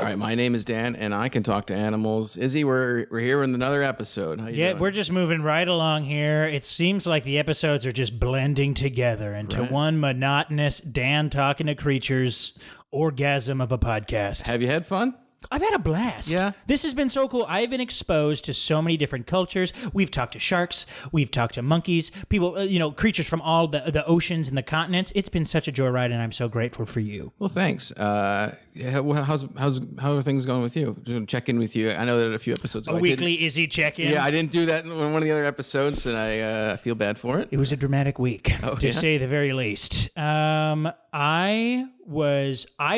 right, my name is Dan, and I can talk to animals. Izzy, we're here in another episode. How you doing? We're just moving right along here. It seems like the episodes are just blending together into one monotonous Dan talking to creatures orgasm of a podcast. Have you had fun? I've had a blast. Yeah. This has been so cool. I've been exposed to so many different cultures. We've talked to sharks. We've talked to monkeys. People, creatures from all the oceans and the continents. It's been such a joyride, and I'm so grateful for you. Well, thanks. How are things going with you? Just check in with you. I know that a few episodes ago. A weekly Izzy check-in. Yeah, I didn't do that in one of the other episodes, and I feel bad for it. It was a dramatic week, to say the very least. I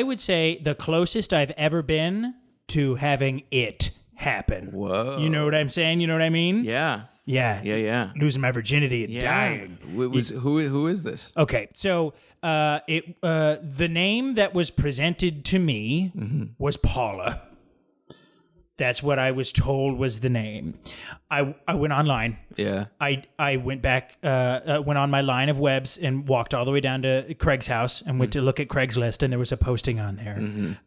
would say, the closest I've ever been to having it happen. Whoa. You know what I'm saying? You know what I mean? Yeah. Yeah. Losing my virginity and dying. Who is this? Okay, so the name that was presented to me was Paula. That's what I was told was the name. I went online. Yeah. I went back, went on my line of webs and walked all the way down to Craig's house and went to look at Craigslist, and there was a posting on there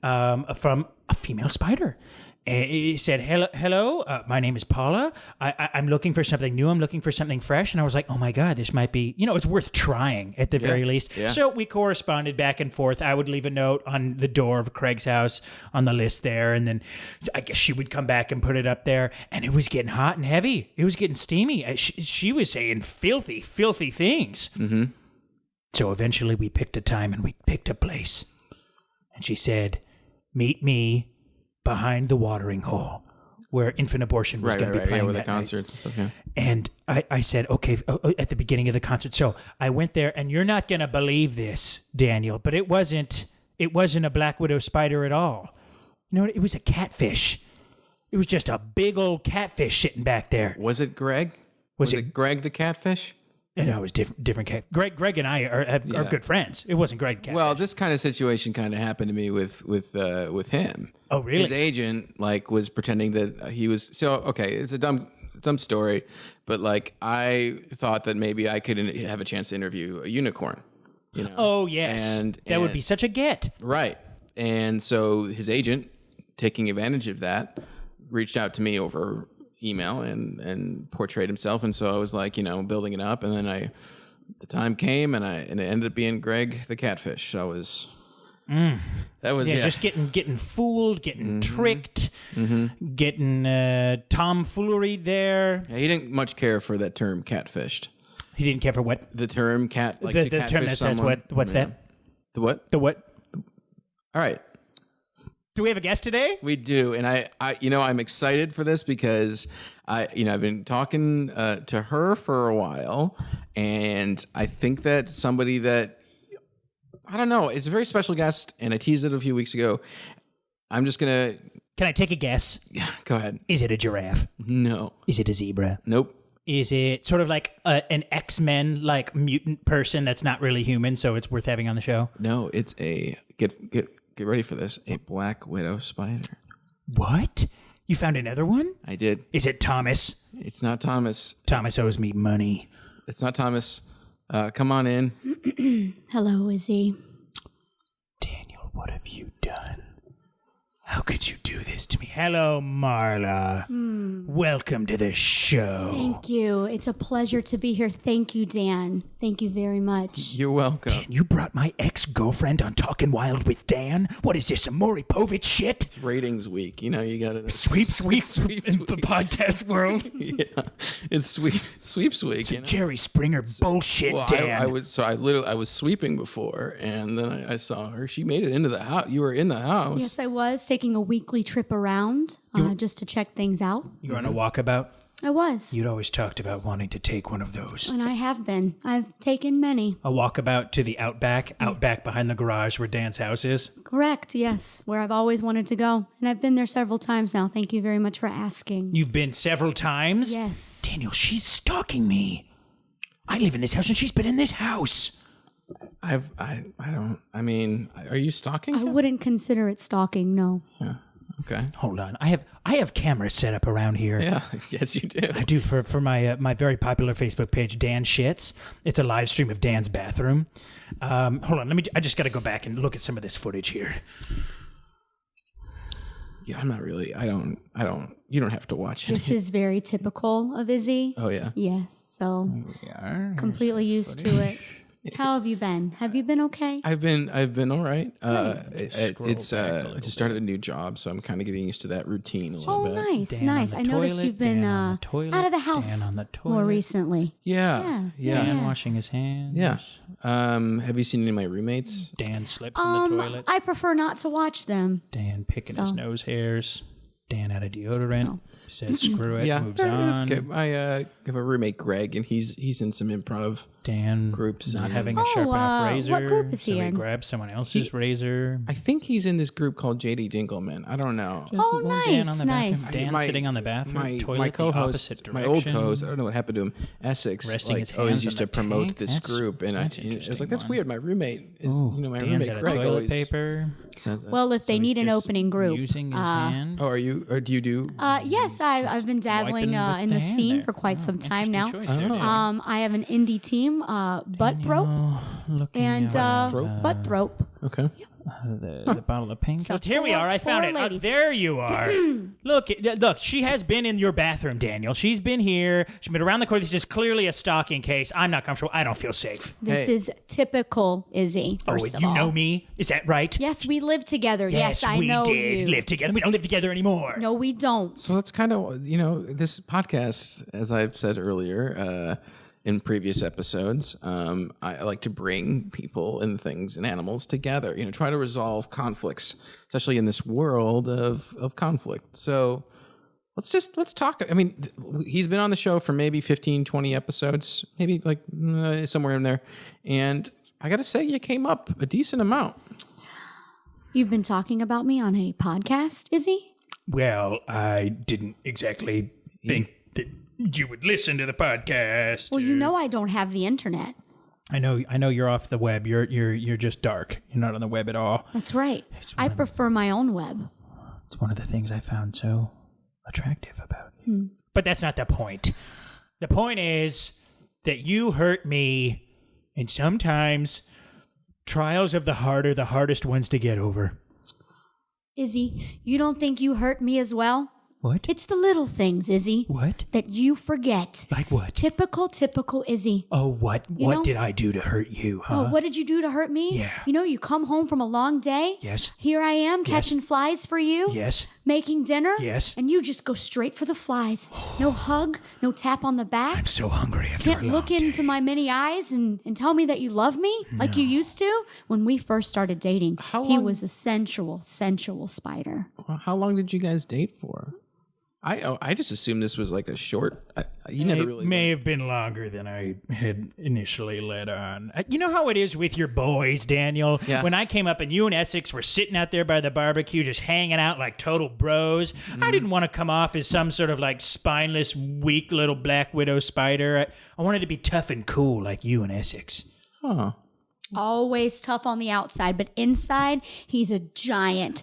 from a female spider. And it said, hello, my name is Paula. I'm looking for something new. I'm looking for something fresh. And I was like, oh my God, this might be, it's worth trying at the very least. Yeah. So we corresponded back and forth. I would leave a note on the door of Craig's house on the list there. And then I guess she would come back and put it up there. And it was getting hot and heavy. It was getting steamy. She was saying filthy, filthy things. Mm-hmm. So eventually we picked a time and we picked a place. And she said, meet me behind the watering hole, where Infant Abortion was going to be playing with that the concerts and stuff. Yeah. And I said, okay, at the beginning of the concert. So I went there, and you're not going to believe this, Daniel, but it wasn't a black widow spider at all. You know what? It was a catfish. It was just a big old catfish sitting back there. Was it Greg? Was it Greg the catfish? No, it was different cat. Greg and I are good friends. It wasn't Greg catfish. Well, this kind of situation kind of happened to me with him. Oh, really? His agent was pretending that he was it's a dumb story, but I thought that maybe I could have a chance to interview a unicorn. Oh yes, and that would be such a get. Right, and so his agent, taking advantage of that, reached out to me over email and portrayed himself, and so I was building it up, and then the time came, and it ended up being Greg the catfish. So that was just getting fooled, getting tricked, getting tomfoolery there. Yeah, he didn't much care for that term catfished. He didn't care for what? The term cat, the term that says what's that? The what? The what? All right. Do we have a guest today? We do, and I'm excited for this because I've been talking to her for a while, and I think that somebody that I don't know, it's a very special guest, and I teased it a few weeks ago. I'm just gonna. Can I take a guess? Yeah, go ahead. Is it a giraffe? No. Is it a zebra? Nope. Is it sort of like an X-Men mutant person that's not really human, so it's worth having on the show? No, it's a Get ready for this. A black widow spider. What? You found another one? I did. Is it Thomas? It's not Thomas. Thomas owes me money. It's not Thomas. Come on in. Hello, Izzy. Daniel, what have you done? How could you do this to me? Hello, Marla. Welcome to the show. Thank you. It's a pleasure to be here. Thank you, Dan. Thank you very much. You're welcome. Dan, you brought my ex-girlfriend on Talkin Wild with Dan? What is this, some Maury Povich shit? It's ratings week. You got to... Sweep in the podcast world. Yeah. It's sweeps week. It's Jerry Springer bullshit, well, Dan. I was sweeping before, and then I saw her. She made it into the house. You were in the house. Yes, I was taking a weekly trip around just to check things out. You were on a walkabout? I was. You'd always talked about wanting to take one of those. And I have been. I've taken many. A walkabout to the outback behind the garage where Dan's house is? Correct, yes, where I've always wanted to go. And I've been there several times now. Thank you very much for asking. You've been several times? Yes. Daniel, she's stalking me. I live in this house and she's been in this house. Are you stalking? I wouldn't consider it stalking, no. Yeah. Okay. Hold on. I have cameras set up around here. Yeah. Yes, you do. I do for my very popular Facebook page, Dan Shits. It's a live stream of Dan's bathroom. Hold on. I just got to go back and look at some of this footage here. Yeah, I'm not really. I don't. You don't have to watch it. This is very typical of Izzy. Oh yeah. Yes, so completely used to it. How have you been? Have you been okay? I've been all right. It's back a I little just started a new job, so I'm kind of getting used to that routine a little bit. Nice, Dan nice. on the I noticed toilet, you've been Dan on the toilet, out of the Dan house on the more toilet. recently. Yeah. Dan washing his hands. Yeah. Have you seen any of my roommates? Dan slips in the toilet. I prefer not to watch them. Dan picking his So- nose hairs. Dan out of deodorant. So. Says screw it. Yeah, Moves that's on. good. I have a roommate, Greg, and he's in some improv. Dan Groups not and- having a sharp enough razor. what group is he so he in? grabs someone else's razor. I think he's in this group called JD Jingleman. I don't know. Just Oh, one Dan on the nice. bathroom. Dan sitting on the bathroom toilet my the co-host, opposite my old direction. co-host. I don't know what happened to him. Essex, Resting his always hands used on to the promote tank? this That's- group, and I that's was like, interesting that's one. weird. My roommate is, my Dan's roommate out of Greg toilet always paper. says that. Well, if they So need he's an just opening group, using his hand. Oh, are you? Or do you do? yes, I've been dabbling wiping with in the hand scene there. for quite some time now. Interesting choice there, Dan. I have an indie team, Butt Thrope Looking and at, Butt Thrope. Okay. the bottle of paint. So Here we are. I found four it. ladies. There you are. Look. She has been in your bathroom, Daniel. She's been here. She's been around the corner. This is clearly a stalking case. I'm not comfortable. I don't feel safe. This Hey. is typical Izzy. First of you all. know me? Is that right? Yes, we live together. Yes, I we know did you. live together. We don't live together anymore. No, we don't. So that's kind of, this podcast, as I've said earlier in previous episodes, I like to bring people and things and animals together, try to resolve conflicts, especially in this world of conflict. So let's talk. I mean, he's been on the show for maybe 15, 20 episodes, maybe like somewhere in there. And I got to say, you came up a decent amount. You've been talking about me on a podcast, Izzy? Well, I didn't exactly think that you would listen to the podcast. Well, you know I don't have the internet. I know you're off the web. You're just dark. You're not on the web at all. That's right. I prefer my own web. It's one of the things I found so attractive about you. But that's not the point. The point is that you hurt me, and sometimes trials of the heart are the hardest ones to get over. Izzy, you don't think you hurt me as well? What? It's the little things, Izzy, What? that you forget. Like what? Typical Izzy. Oh, what? You What know- did I do to hurt you, huh? Oh, what did you do to hurt me? Yeah. You come home from a long day. Yes. Here I am catching flies for you. Yes. Making dinner. Yes. And you just go straight for the flies. No hug, no tap on the back. I'm so hungry after Can't a long look day. into my many eyes and tell me that you love me like you used to. When we first started dating, How he long- was a sensual spider. How long did you guys date for? I just assumed this was like a short. You never really. It may have been longer than I had initially let on. You know how it is with your boys, Daniel? Yeah. When I came up and you and Essex were sitting out there by the barbecue just hanging out like total bros, I didn't want to come off as some sort of like spineless, weak little black widow spider. I wanted to be tough and cool like you and Essex. Huh. Always tough on the outside, but inside, he's a giant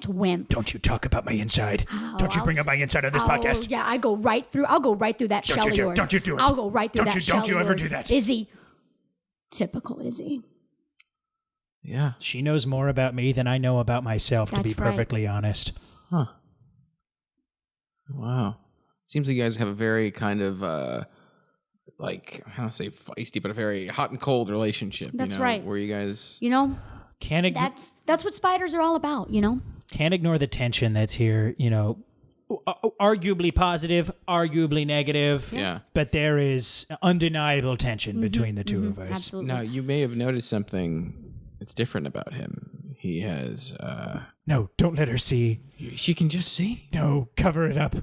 wimp. Don't you talk about my inside. Don't you bring up my inside on this podcast. Yeah, I'll go right through that shell of yours. Don't you do it. I'll go right through that shell Don't you of ever yours. do that. Izzy. Typical Izzy. Yeah. She knows more about me than I know about myself, to That's be right. perfectly honest. Huh. Wow. Seems like you guys have a very kind of I don't want to say feisty, but a very hot and cold relationship. That's right. Where you guys. Can't That's what spiders are all about, Can't ignore the tension that's here, arguably positive, arguably negative. Yeah. But there is undeniable tension between the two of us. Absolutely. Now you may have noticed something that's different about him. He has. No, don't let her see. She can just see. No, cover it up.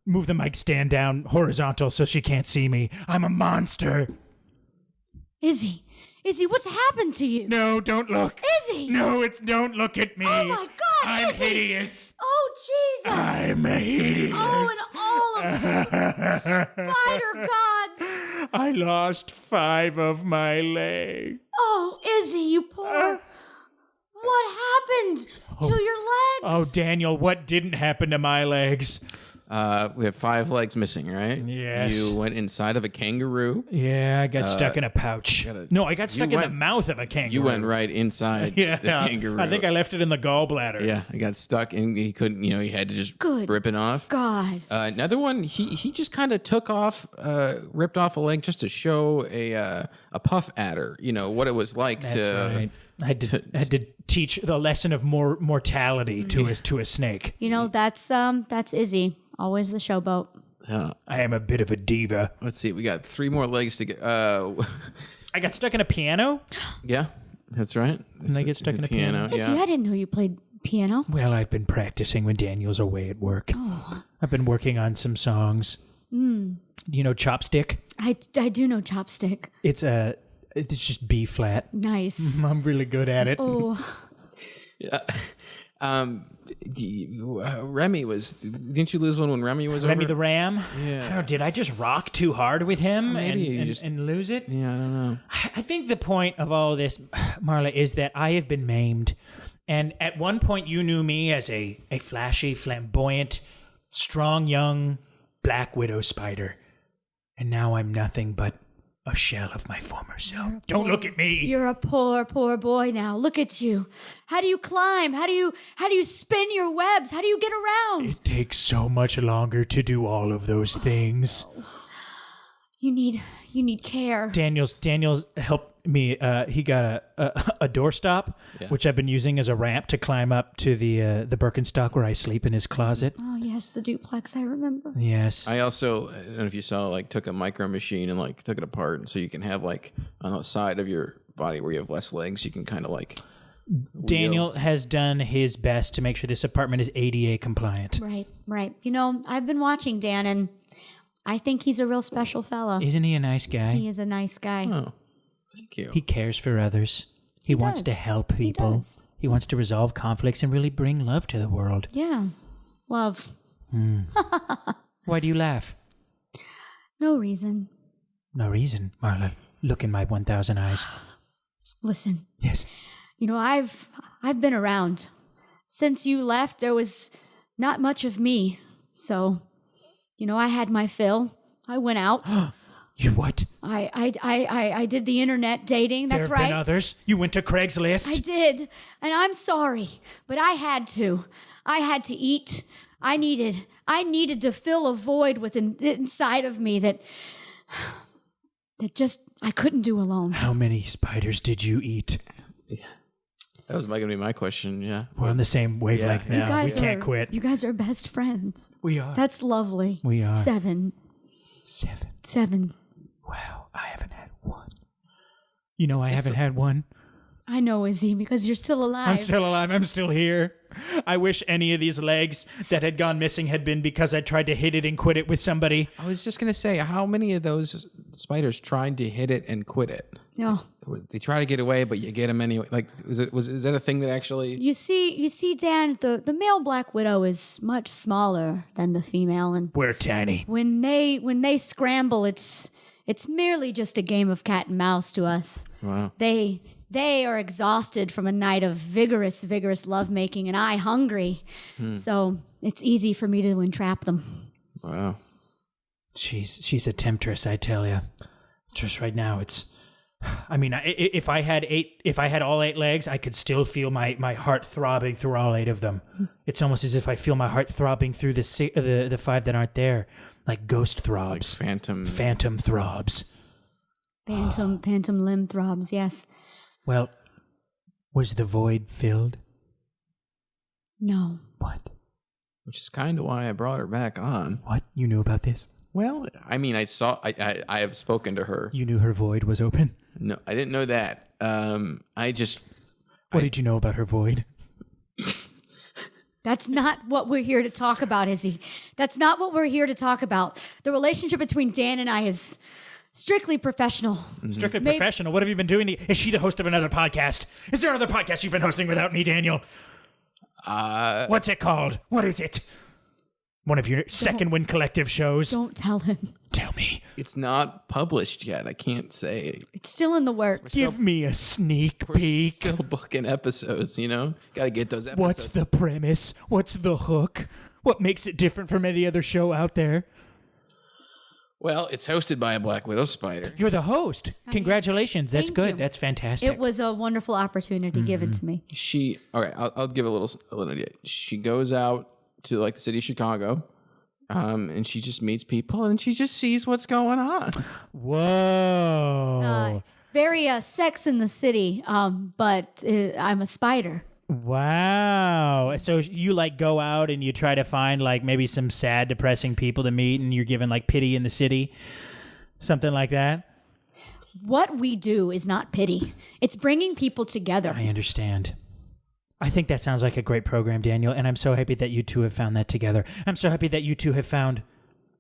Move the mic stand down horizontal so she can't see me. I'm a monster. Izzy, what's happened to you? No, don't look. Izzy! No, don't look at me. Oh my God, I'm Izzy! hideous. Oh, Jesus! I'm hideous. Oh, and all of spider gods! I lost 5 of my legs. Oh, Izzy, you poor... What happened to your legs? Oh, Daniel, what didn't happen to my legs? We had 5 legs missing, right? Yes. You went inside of a kangaroo. Yeah, I got stuck in a pouch. No, I got stuck in the went- mouth of a kangaroo. You went right inside Yeah, the kangaroo. I think I left it in the gallbladder. Yeah, I got stuck and he couldn't, he had to just Good. rip it off. God. Another one, he just kind of ripped off a leg just to show a puff adder, what it was like That's to. right. I had to teach the lesson of mortality to a snake. That's Izzy. Always the showboat. I am a bit of a diva. Let's see, we got 3 more legs to get. I got stuck in a piano. Yeah, that's right. And I get stuck in a piano. Izzy, Yeah. I didn't know you played piano. Well, I've been practicing when Daniel's away at work. Oh. I've been working on some songs. You know Chopstick? I do know chopstick. It's just B flat. Nice. I'm really good at it. Oh, Remy was. Didn't you lose one when Remy was Remy over? the Ram? Yeah. Oh, did I just rock too hard with him Maybe and, you just- and lose it? Yeah, I don't know. I think the point of all of this, Marla, is that I have been maimed. And at one point, you knew me as a flashy, flamboyant, strong, young black widow spider. And now I'm nothing but a shell of my former self. Don't look at me. you're a poor boy now. Look at you. How do you climb? How do you spin your webs? How do you get around? It takes so much longer to do all of those things. You need care. Daniel's helped me. He got a doorstop, which I've been using as a ramp to climb up to the Birkenstock where I sleep in his closet. Oh yes, the duplex. I remember. Yes. I also, I don't know if you saw, took a micro machine and took it apart, and so you can have on the side of your body where you have less legs, you can kind of Daniel has done his best to make sure this apartment is ADA compliant. Right. I've been watching Dan, and I think he's a real special fella. Isn't he a nice guy? He is a nice guy. Oh, thank you. He cares for others. He wants does. to help people. does. He wants to resolve conflicts and really bring love to the world. Yeah. Love. Why do you laugh? No reason. No reason, Marla. Look in my 1,000 eyes. Listen. Yes. I've been around. Since you left, there was not much of me. So, I had my fill. I went out. You what? I did the internet dating. That's There have right. been others. You went to Craigslist. I did. And I'm sorry, but I had to. I had to eat. I needed to fill a void within inside of me that just I couldn't do alone. How many spiders did you eat? That was going to be my question, yeah. We're on the same wavelength Yeah. now. We can't quit. You guys are best friends. We are. That's lovely. We are. 7. 7. Wow, I haven't had one. I haven't had one. I know, Izzy, because you're still alive. I'm still alive. I'm still here. I wish any of these legs that had gone missing had been because I tried to hit it and quit it with somebody. I was just going to say, how many of those spiders tried to hit it and quit it? No. They try to get away, but you get them anyway. Is that a thing that actually... You see, Dan, the male black widow is much smaller than the female, and We're tiny. when they scramble, it's merely just a game of cat and mouse to us. Wow. They are exhausted from a night of vigorous lovemaking, and I hungry. So it's easy for me to entrap them. Wow. She's a temptress, I tell you. Just right now, it's. I mean, if I had all 8 legs, I could still feel my heart throbbing through all 8 of them. It's almost as if I feel my heart throbbing through the 5 that aren't there, like ghost throbs, Phantom throbs. Phantom limb throbs, yes. Well, was the void filled? No. What? Which is kind of why I brought her back on. What? You knew about this? Well, I mean, I have spoken to her. You knew her void was open? No, I didn't know that. What did you know about her void? That's not what we're here to talk about, Izzy. That's not what we're here to talk about. The relationship between Dan and I is strictly professional. Strictly professional. What have you been doing? Is she the host of another podcast? Is there another podcast you've been hosting without me, Daniel? What's it called? What is it? One of your second wind collective shows? Don't tell him. Tell me. It's not published yet. I can't say. It's still in the works. Give me a sneak We're peek. still booking episodes, Got to get those episodes. What's the premise? What's the hook? What makes it different from any other show out there? Well, it's hosted by a Black Widow spider. You're the host. Congratulations. That's Thank good. you. That's fantastic. It was a wonderful opportunity given to me. I'll give a little idea. She goes out to like the city of Chicago, and she just meets people and she just sees what's going on. Whoa. Very Sex in the City, but I'm a spider. Wow. So you like go out and you try to find like maybe some sad, depressing people to meet and you're given like pity in the city? Something like that? What we do is not pity. It's bringing people together. I understand. I think that sounds like a great program, Daniel, and I'm so happy that you two have found that together. I'm so happy that you two have found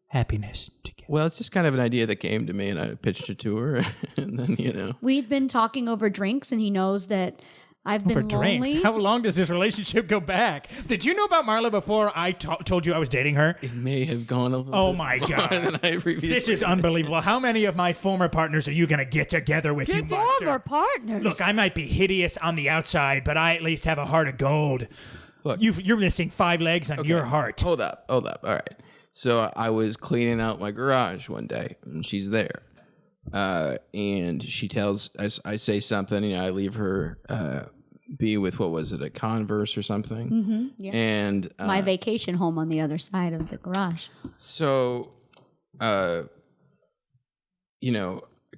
happiness together. Well, it's just kind of an idea that came to me and I pitched it to her and then, We'd been talking over drinks, and he knows that I've been For lonely. drinks. How long does this relationship go back? Did you know about Marla before I told you I was dating her? it may have gone a little Oh bit my longer God. than I previously This is unbelievable. How many of my former partners are you going to get together with, you monster? Former partners. Look, I might be hideous on the outside, but I at least have a heart of gold. Look. You're missing 5 legs on your heart. Hold up. All right. So I was cleaning out my garage one day, and she's there. And she tells, I say something, I leave her be with, what was it, a Converse or something? Mm-hmm, yeah. And My vacation home on the other side of the garage. so,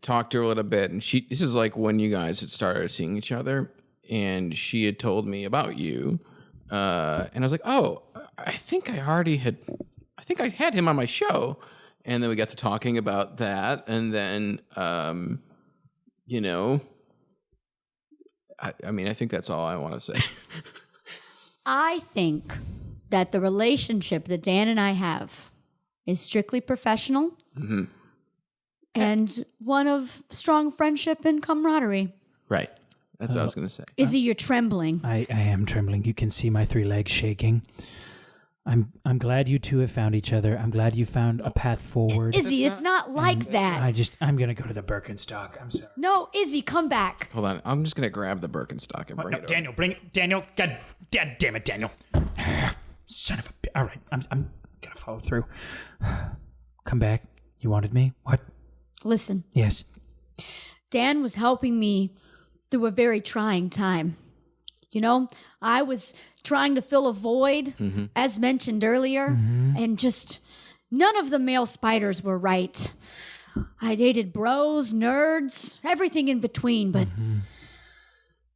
talked to her a little bit, and this is like when you guys had started seeing each other, and she had told me about you. And I was like, oh, I think I had him on my show. And then we got to talking about that. And then, I think that's all I want to say. I think that the relationship that Dan and I have is strictly professional and one of strong friendship and camaraderie. Right. That's what I was going to say. Izzy, you're trembling. I am trembling. You can see my 3 legs shaking. I'm glad you two have found each other. I'm glad you found a path forward. Izzy, it's not like that. I'm going to go to the Birkenstock. I'm sorry. No, Izzy, come back. Hold on. I'm just going to grab the Birkenstock and bring No, it over. Daniel, bring it. Daniel, God damn it, Daniel. Son of a bitch. All right, I'm going to follow through. Come back. You wanted me? What? Listen, Yes. Dan was helping me through a very trying time. I was trying to fill a void, as mentioned earlier, and just none of the male spiders were right. I dated bros, nerds, everything in between, but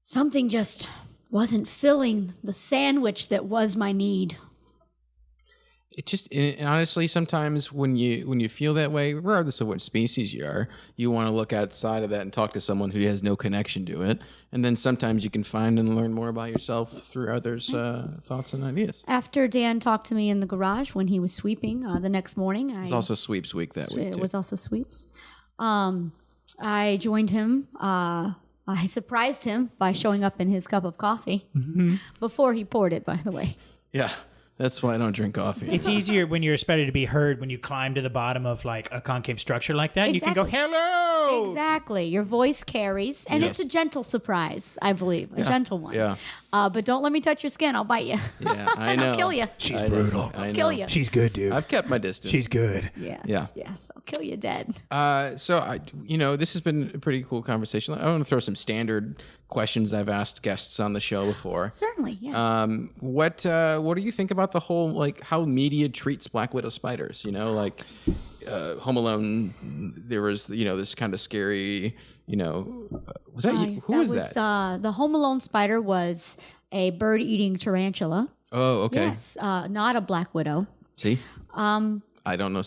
something just wasn't filling the sandwich that was my need. It just, and honestly, sometimes when you feel that way, regardless of what species you are, you want to look outside of that and talk to someone who has no connection to it. And then sometimes you can find and learn more about yourself through others' thoughts and ideas. After Dan talked to me in the garage when he was sweeping the next morning, It's also sweeps week that week, it too. was also sweeps. I joined him. I surprised him by showing up in his cup of coffee before he poured it, by the way. Yeah, that's why I don't drink coffee. It's easier when you're a spider to be heard when you climb to the bottom of like a concave structure like that. You can go, Exactly. hello. Exactly. Your voice carries, and Yes. it's a gentle surprise, I believe. A gentle one. Yeah. But don't let me touch your skin. I'll bite you. Yeah, I know. I'll kill you. She's I know. brutal. I know. Kill you. She's good, dude. I've kept my distance. She's good. Yes. Yeah. Yes. I'll kill you dead. So this has been a pretty cool conversation. I want to throw some standard questions I've asked guests on the show before. Certainly. Yes. What do you think about the whole, like, how media treats Black Widow spiders? Home Alone, there was, this kind of scary, was that you? Who was that? The Home Alone spider was a bird-eating tarantula. Oh, okay. Yes. Not a black widow. See? I don't know.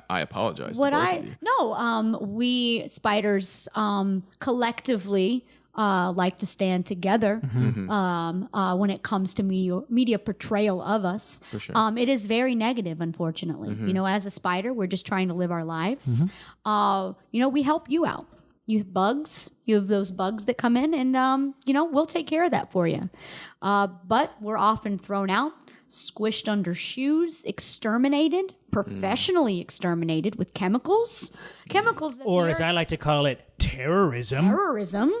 I apologize. What to both of you. we spiders collectively like to stand together when it comes to media portrayal of us. For sure. It is very negative, unfortunately. As a spider, we're just trying to live our lives. We help you out. You have bugs. You have those bugs that come in, and we'll take care of that for you. But we're often thrown out, squished under shoes, exterminated, professionally exterminated with chemicals. Chemicals that Or the as earth- I like to call it, terrorism. terrorism.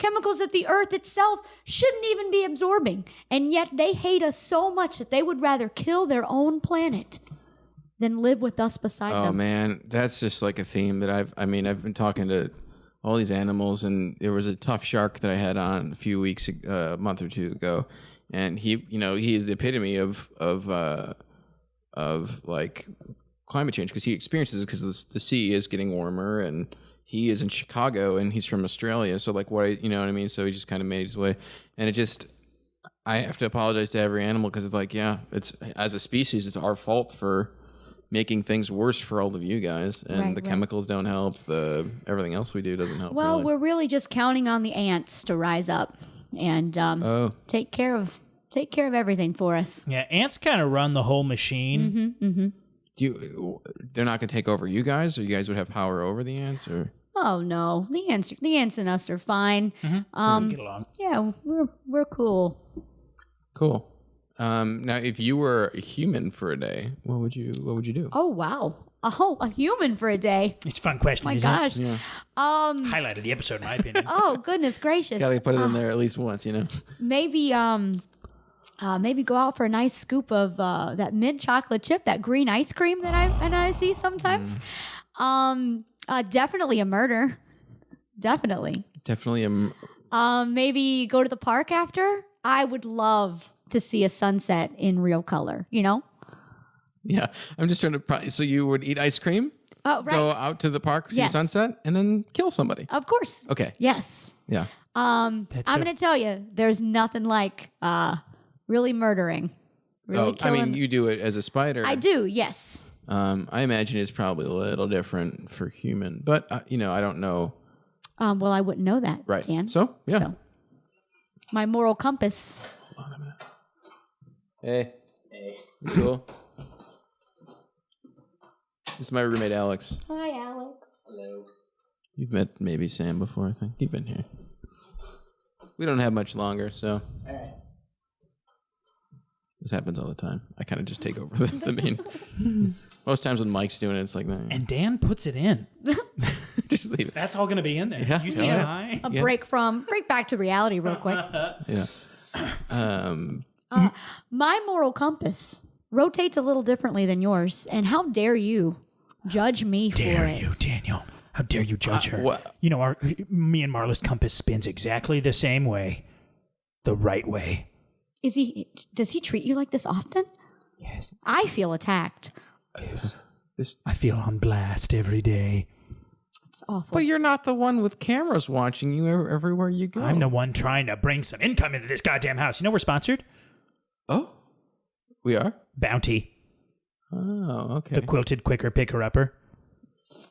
chemicals that the earth itself shouldn't even be absorbing. And yet they hate us so much that they would rather kill their own planet than live with us beside them. Oh man, that's just like a theme that I've been talking to all these animals, and there was a tough shark that I had on a month or two ago, and he is the epitome of like climate change, because he experiences it because the sea is getting warmer, and he is in Chicago and he's from Australia, so like you know what I mean? So he just kind of made his way, and I have to apologize to every animal, because it's like, yeah, it's, as a species, it's our fault for making things worse for all of you guys, and the chemicals don't help. Everything else we do doesn't help. Well, really. we're really just counting on the ants to rise up and take care of everything for us. Yeah, ants kind of run the whole machine. They're not going to take over you guys, or you guys would have power over the ants, or? Oh no, the ants and us are fine. Get along. Yeah, we're cool. Cool. Now, if you were a human for a day, what would you do? Oh wow. Oh, a human for a day. It's a fun question. My isn't gosh. It? Yeah. Highlight of the episode, in my opinion. Oh goodness gracious. Gotta put it in there at least once, you know. Maybe maybe go out for a nice scoop of that mint chocolate chip, that green ice cream that I see sometimes. Definitely a murder. Definitely. Maybe go to the park after. I would love to see a sunset in real color, you know? Yeah, I'm just trying to. So you would eat ice cream, Oh, right. go out to the park, see Yes. sunset, and then kill somebody. Of course. Okay. Yes. Yeah. I'm going to tell you, there's nothing like really murdering. Really killing. you do it as a spider. I do, yes. I imagine it's probably a little different for human, but I don't know. Well, I wouldn't know that, Right. Dan. So, yeah. So, my moral compass. Hold on a minute. Hey. It's cool. This is my roommate, Alex. Hi, Alex. Hello. You've met maybe Sam before, I think. You've been here. We don't have much longer, so. All right. This happens all the time. I kind of just take over the main. Most times when Mike's doing it, it's like, nah. And Dan puts it in. Just leave it. That's all going to be in there. Yeah. You say Yeah. hi. A break back to reality real quick. Yeah. My moral compass rotates a little differently than yours, and how dare you judge me for Dare it? you, Daniel? How dare you judge her? what? You know, me and Marla's compass spins exactly the same way, the right way. Does he treat you like this often? Yes. I feel attacked. I feel on blast every day. It's awful. But you're not the one with cameras watching you everywhere you go. I'm the one trying to bring some income into this goddamn house. You know we're sponsored? Oh, we are? Bounty, Oh, okay. the quilted quicker picker-upper.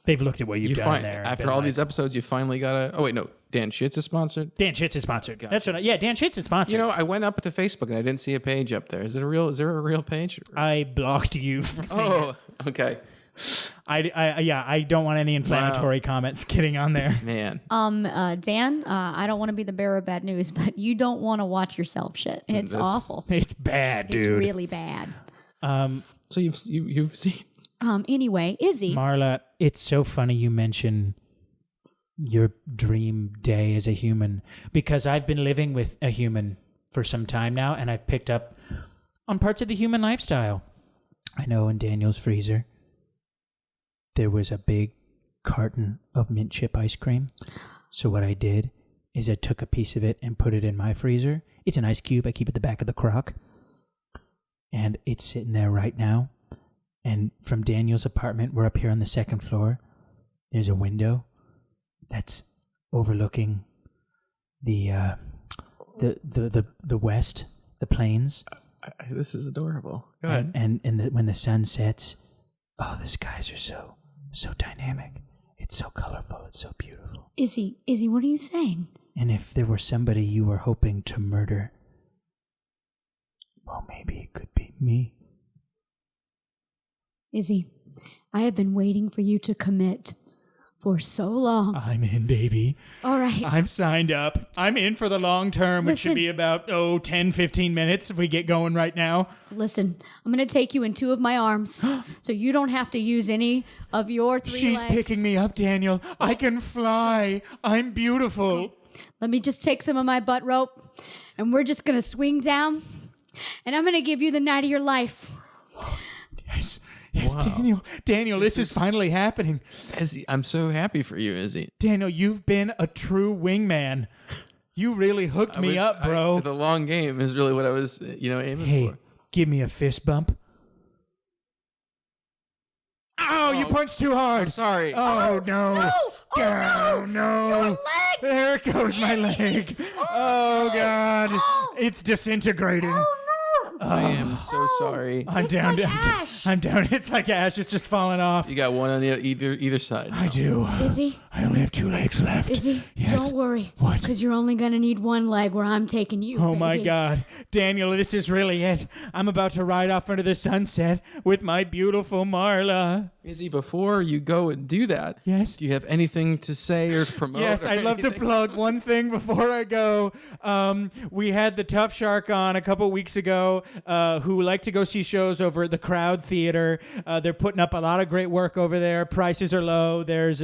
They've looked at what you've done there. and After been all like, these episodes, you finally got a... Oh, wait, no. Dan Shits is sponsored? Dan Shits is sponsored. That's what Dan Shits is sponsored. You know, I went up to Facebook and I didn't see a page up there. Is there a real page? I blocked you from seeing it. Oh, okay. I don't want any inflammatory comments getting on there. Man. Dan, I don't want to be the bearer of bad news, but you don't want to watch yourself shit. It's awful. It's bad, dude. It's really bad. So you've seen... Anyway, Izzy. Marla, it's so funny you mention your dream day as a human, because I've been living with a human for some time now, and I've picked up on parts of the human lifestyle. I know in Daniel's freezer, there was a big carton of mint chip ice cream. So what I did is I took a piece of it and put it in my freezer. It's an ice cube. I keep it at the back of the crock. And it's sitting there right now. And from Daniel's apartment, we're up here on the second floor. There's a window that's overlooking the west, the plains. This is adorable. Go ahead. And when the sun sets, oh, the skies are so dynamic. It's so colorful. It's so beautiful. Izzy, what are you saying? And if there were somebody you were hoping to murder, well, maybe it could be me. Izzy, I have been waiting for you to commit for so long. I'm in, baby. All right. I'm signed up. I'm in for the long term, which should Listen. be about, 10, 15 minutes if we get going right now. Listen, I'm going to take you in two of my arms so you don't have to use any of your three She's legs. picking me up, Daniel. I can fly. I'm beautiful. let me just take some of my butt rope, and we're just going to swing down, and I'm going to give you the night of your life. Yes. Yes, Wow. Daniel, this is finally happening. Izzy, I'm so happy for you, Izzy. Daniel, you've been a true wingman. You really hooked me up, bro. The long game is really what I was, aiming for. Give me a fist bump. Oh, you punched too hard. I'm sorry. Oh, no. Oh, no. Your leg! There goes my leg. Oh, God. Oh. It's disintegrating. Oh, no! I am so sorry. I'm It's down. like ash. I'm down. It's like ash. It's just falling off. You got one on either side. I do. Izzy, I only have 2 legs left. Izzy, Yes. don't worry. What? Because you're only going to need one leg where I'm taking you, Oh, my baby. God. Daniel, this is really it. I'm about to ride off into the sunset with my beautiful Marla. Izzy, before you go and do that, Yes? do you have anything to say or promote? Yes, or I'd love to anything? plug one thing before I go. We had the Tough Shark on a couple weeks ago, who like to go see shows over at the Crowd Theater. They're putting up a lot of great work over there. Prices are low. There's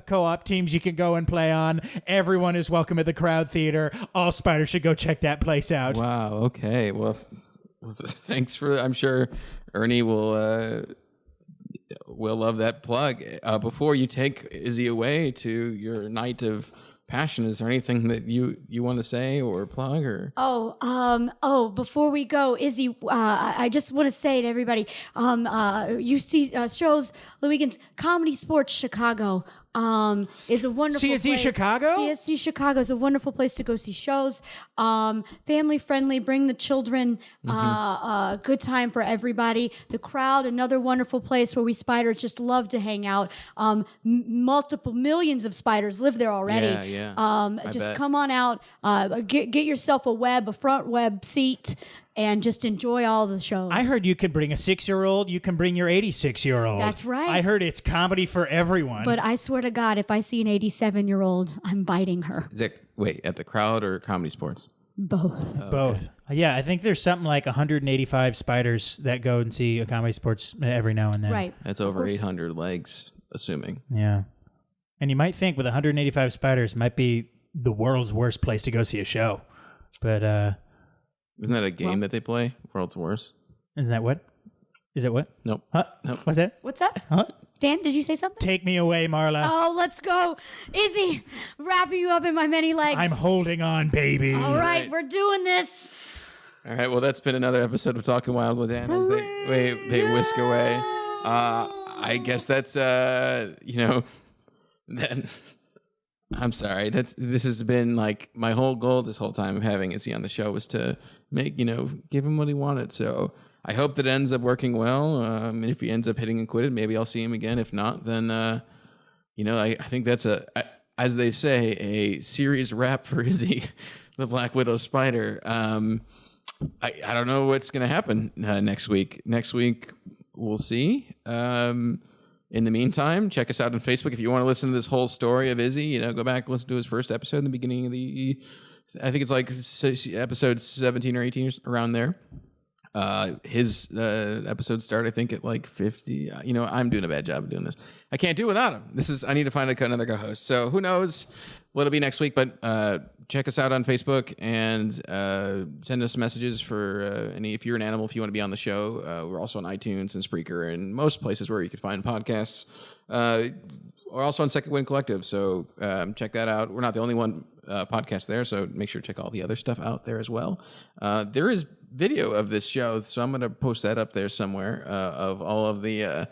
co-op teams you can go and play on. Everyone is welcome at the Crowd Theater. All spiders should go check that place out. Wow. Okay. Well, thanks for. I'm sure Ernie will love that plug. Before you take Izzy away to your night of passion, is there anything that you want to say or plug or? Before we go, Izzy, I just want to say to everybody, you see shows the weekends. Comedy Sports Chicago is a wonderful CSC place. Chicago? CSC Chicago is a wonderful place to go see shows. Family friendly, bring the children. Good time for everybody. The Crowd, another wonderful place where we spiders just love to hang out. Multiple millions of spiders live there already. Yeah. Just bet. come on out. Get yourself a front web seat. And just enjoy all the shows. I heard you can bring a 6-year-old. You can bring your 86-year-old. That's right. I heard it's comedy for everyone. But I swear to God, if I see an 87-year-old, I'm biting her. Is it at the Crowd or Comedy Sports? Both. Both. Yeah, I think there's something like 185 spiders that go and see a Comedy Sports every now and then. Right. That's over 800 legs, assuming. Yeah. And you might think with 185 spiders, it might be the world's worst place to go see a show. But Isn't that a game that they play? World's Worst? isn't that what? Is it what? Nope. Huh? Nope. What's that? What's up? Huh? Dan, did you say something? Take me away, Marla. Oh, let's go. Izzy, wrapping you up in my many legs. I'm holding on, baby. All right, right. we're doing this. All right. Well, that's been another episode of Talkin Wild with Dan as they whisk away. I guess that's then. I'm sorry. This has been like my whole goal this whole time of having Izzy on the show was to make give him what he wanted. So I hope that ends up working well. And if he ends up hitting and quitting, maybe I'll see him again. If not, then I think that's as they say, a serious wrap for Izzy, the Black Widow Spider. I don't know what's going to happen next week. Next week we'll see. In the meantime, check us out on Facebook. If you want to listen to this whole story of Izzy, go back and listen to his first episode in the beginning of I think it's like episode 17 or 18 around there. His episodes start, I think, at like 50. I'm doing a bad job of doing this. I can't do it without him. I need to find another co-host. So who knows what it'll be next week, but check us out on Facebook and send us messages for if you're an animal, if you want to be on the show. We're also on iTunes and Spreaker and most places where you can find podcasts. We're also on Second Wind Collective, so check that out. We're not the only one podcast there, so make sure to check all the other stuff out there as well. There is video of this show, so I'm going to post that up there somewhere of all of the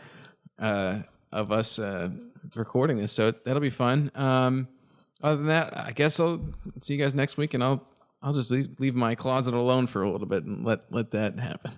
of us recording this, so that'll be fun. Other than that, I guess I'll see you guys next week, and I'll just leave my closet alone for a little bit and let that happen.